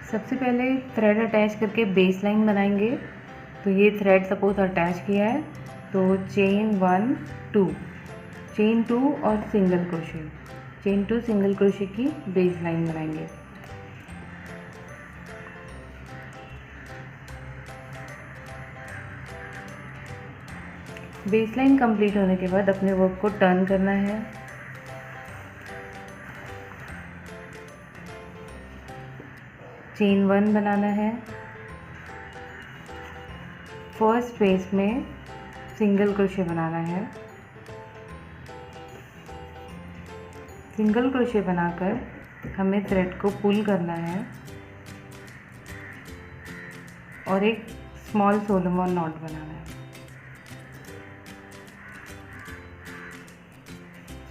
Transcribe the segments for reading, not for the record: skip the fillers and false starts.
सबसे पहले thread attach करके बेस लाइन बनाएंगे। तो ये थ्रेड सपोज अटैच किया है, तो चेन 1 2, चेन 2 और single crochet, chain 2 single crochet की बेस लाइन बनाएंगे। बेस लाइन कंप्लीट होने के बाद अपने वर्क को टर्न करना है। चेन 1 बनाना है, फर्स्ट स्पेस में सिंगल क्रोशे बनाना है। सिंगल क्रोशे बनाकर हमें थ्रेड को पुल करना है और एक स्मॉल सोलोमन नॉट बनाना है।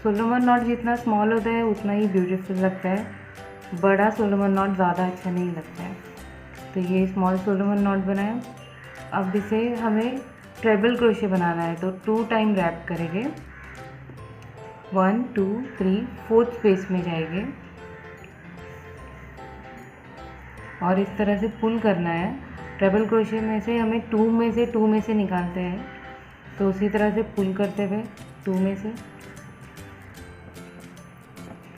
सोलोमन नॉट जितना स्मॉल होता है उतना ही ब्यूटीफुल लगता है, बड़ा सोलोमन नॉट ज़्यादा अच्छा नहीं लगता है। तो ये स्मॉल सोलोमन नॉट बनाया। अब इसे हमें ट्रेबल क्रोशे बनाना है, तो 2 टाइम रैप करेंगे, 1 2 3 4th स्पेस में जाएंगे और इस तरह से पुल करना है। ट्रेबल क्रोशे में से हमें 2 में से निकालते हैं, तो उसी तरह से पुल करते हुए 2 में से,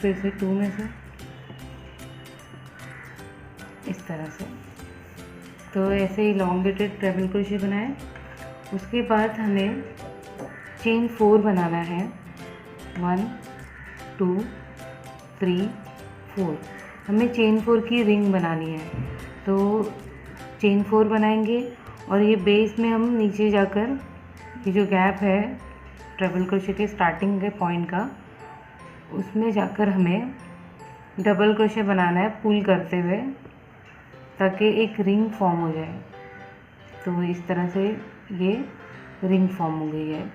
फिर से 2 में से, इस तरह से। तो ऐसे इलॉन्गेटेड ट्रेबल क्रोशे बनाए। उसके बाद हमें चेन 4 बनाना है, 1 2 3 4। हमें चेन 4 की रिंग बनानी है, तो चेन 4 बनाएंगे और ये बेस में हम नीचे जाकर ये जो गैप है ट्रेबल क्रोशे के स्टार्टिंग के पॉइंट का, उसमें जाकर हमें डबल क्रोशे बनाना है पुल करते हुए, ताकि एक रिंग फॉर्म हो जाए। तो इस तरह से ये रिंग फॉर्म हो गई है।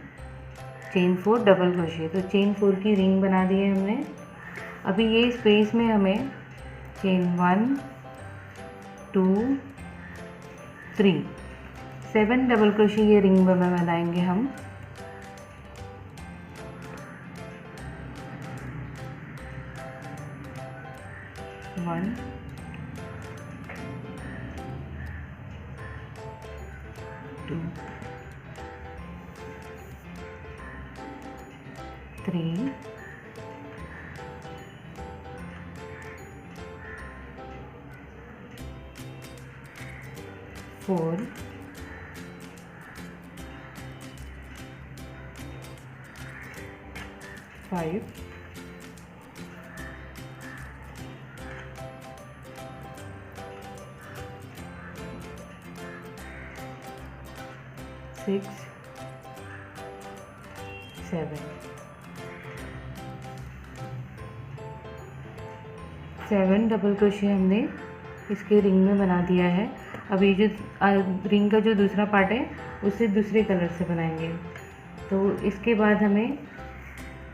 चेन 4 डबल क्रोशे, तो चेन 4 की रिंग बना दी है हमने। अभी ये स्पेस में हमें चेन 1 2 3 7 डबल क्रोशे ये रिंग में बनाएंगे हम। वन 2 3 4 5 6 7 7 डबल क्रोशे हमने इसके रिंग में बना दिया है। अब ये जो रिंग का जो दूसरा पार्ट है उसे दूसरे कलर से बनाएंगे। तो इसके बाद हमें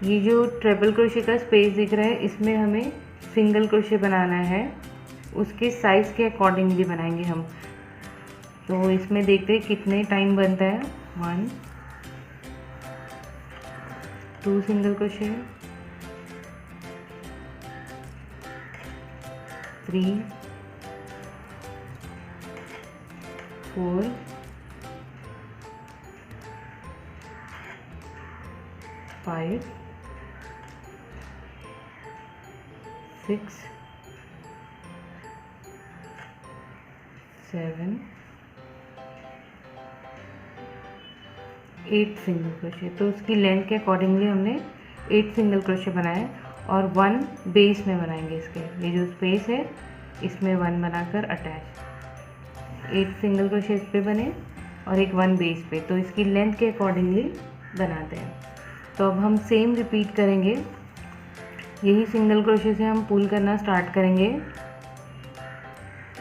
ये जो ट्रिपल क्रोशे का स्पेस दिख रहा है, इसमें हमें सिंगल क्रोशे बनाना है, उसके साइज़ के अकॉर्डिंगली बनाएंगे हम। तो इसमें देखते हैं कितने टाइम बनता है। 1 2 सिंगल क्रोशे, 3 4 5 6 7 8 सिंगल क्रोशे। तो उसकी लेंथ के अकॉर्डिंगली हमने 8 सिंगल क्रोशे बनाए और 1 बेस में बनाएंगे। इसके ये जो स्पेस है इसमें 1 बनाकर अटैच, 8 सिंगल क्रोशे इस पे बने और एक 1 बेस पे। तो इसकी लेंथ के अकॉर्डिंगली बनाते हैं। तो अब हम सेम रिपीट करेंगे, यही सिंगल क्रोशे से हम पुल करना स्टार्ट करेंगे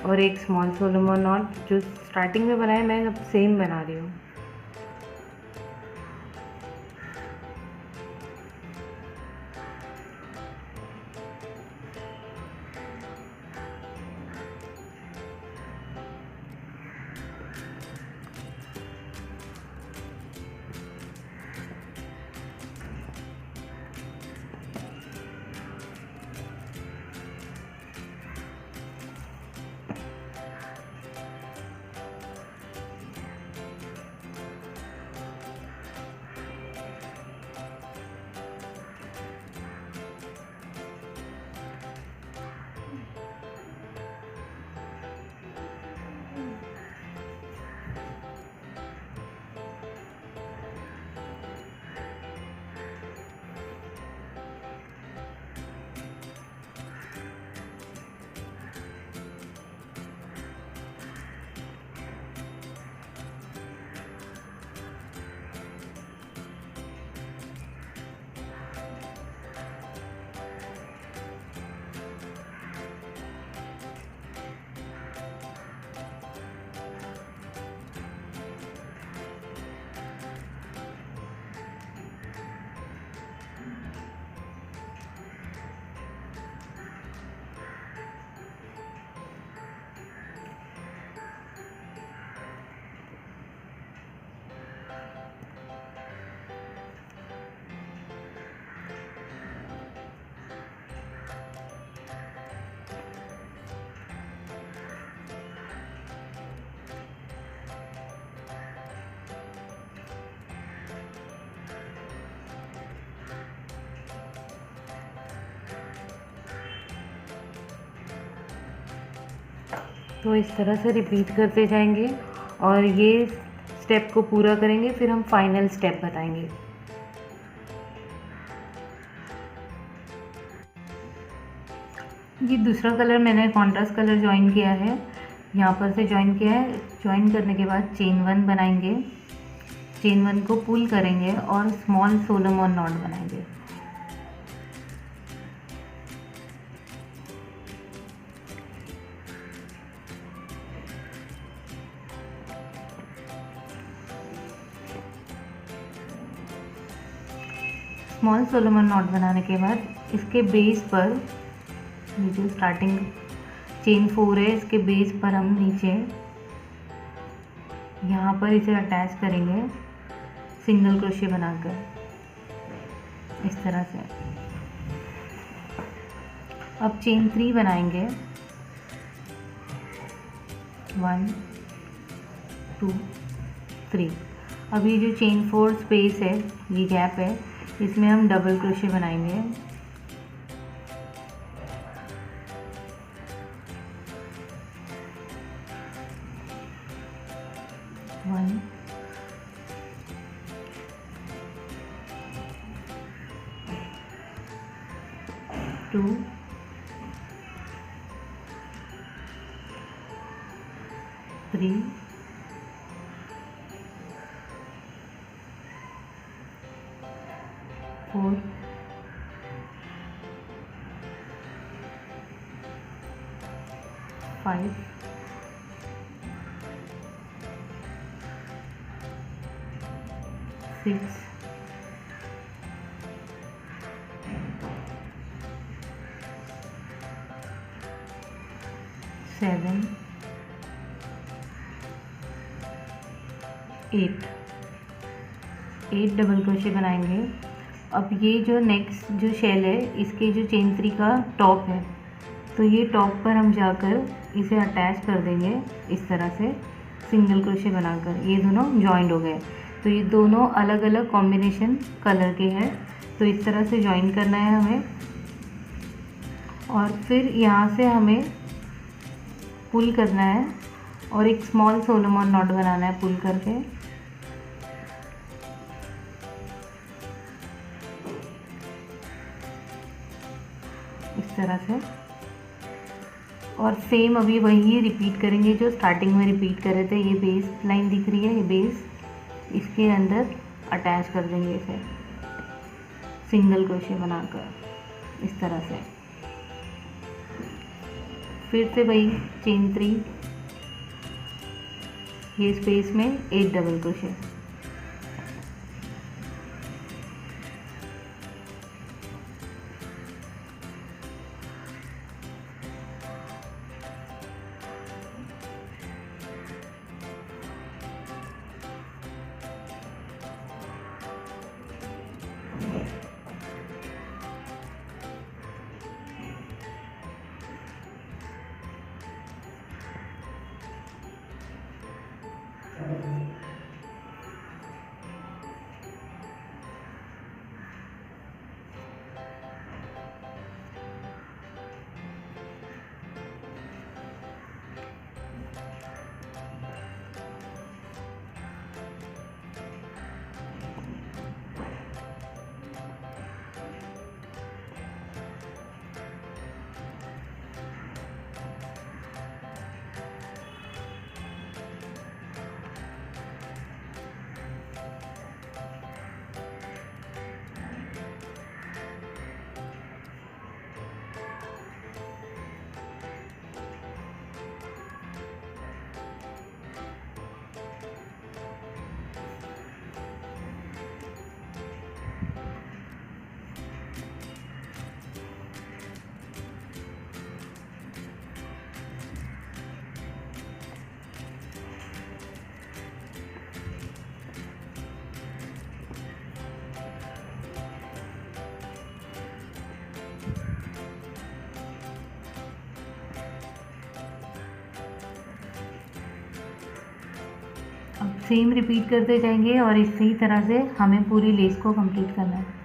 और एक स्मॉल सोलोमन नॉट जो स्टार्टिंग में बनाया मैं अब सेम बना रही हूँ। तो इस तरह से रिपीट करते जाएंगे और ये स्टेप को पूरा करेंगे, फिर हम फाइनल स्टेप बताएंगे। ये दूसरा कलर मैंने कॉन्ट्रास्ट कलर ज्वाइन किया है, यहाँ पर से ज्वाइन किया है। ज्वाइन करने के बाद चेन 1 बनाएंगे, चेन 1 को पुल करेंगे और स्मॉल सोलोमन नॉट बनाएंगे। स्मॉल सोलोमन नॉट बनाने के बाद इसके बेस पर, ये जो स्टार्टिंग चेन 4 है, इसके बेस पर हम नीचे यहाँ पर इसे अटैच करेंगे सिंगल क्रोशे बनाकर इस तरह से। अब चेन 3 बनाएंगे, 1 2 3। अब ये जो चेन 4 स्पेस है, ये गैप है, इसमें हम डबल क्रोशे बनाएंगे। वन, 2, 3, 4, 5, 6, 7, 8 डबल क्रोशे बनाएंगे। अब ये जो नेक्स्ट जो शेल है, इसके जो चेन 3 का टॉप है, तो ये टॉप पर हम जाकर इसे अटैच कर देंगे इस तरह से सिंगल क्रोशे बनाकर। ये दोनों जॉइंट हो गए, तो ये दोनों अलग अलग कॉम्बिनेशन कलर के हैं, तो इस तरह से जॉइन करना है हमें। और फिर यहाँ से हमें पुल करना है और एक स्मॉल सोलोमन नॉट बनाना है पुल करके। इस तरह से, और सेम अभी वही रिपीट करेंगे जो स्टार्टिंग में रिपीट कर रहे थे। ये बेस लाइन दिख रही है, ये बेस, इसके अंदर अटैच कर देंगे इसे सिंगल क्रोशे बनाकर इस तरह से। फिर से वही चेन 3, ये स्पेस में 8 डबल क्रोशे। अब सेम रिपीट करते जाएंगे और इसी तरह से हमें पूरी लेस को कंप्लीट करना है।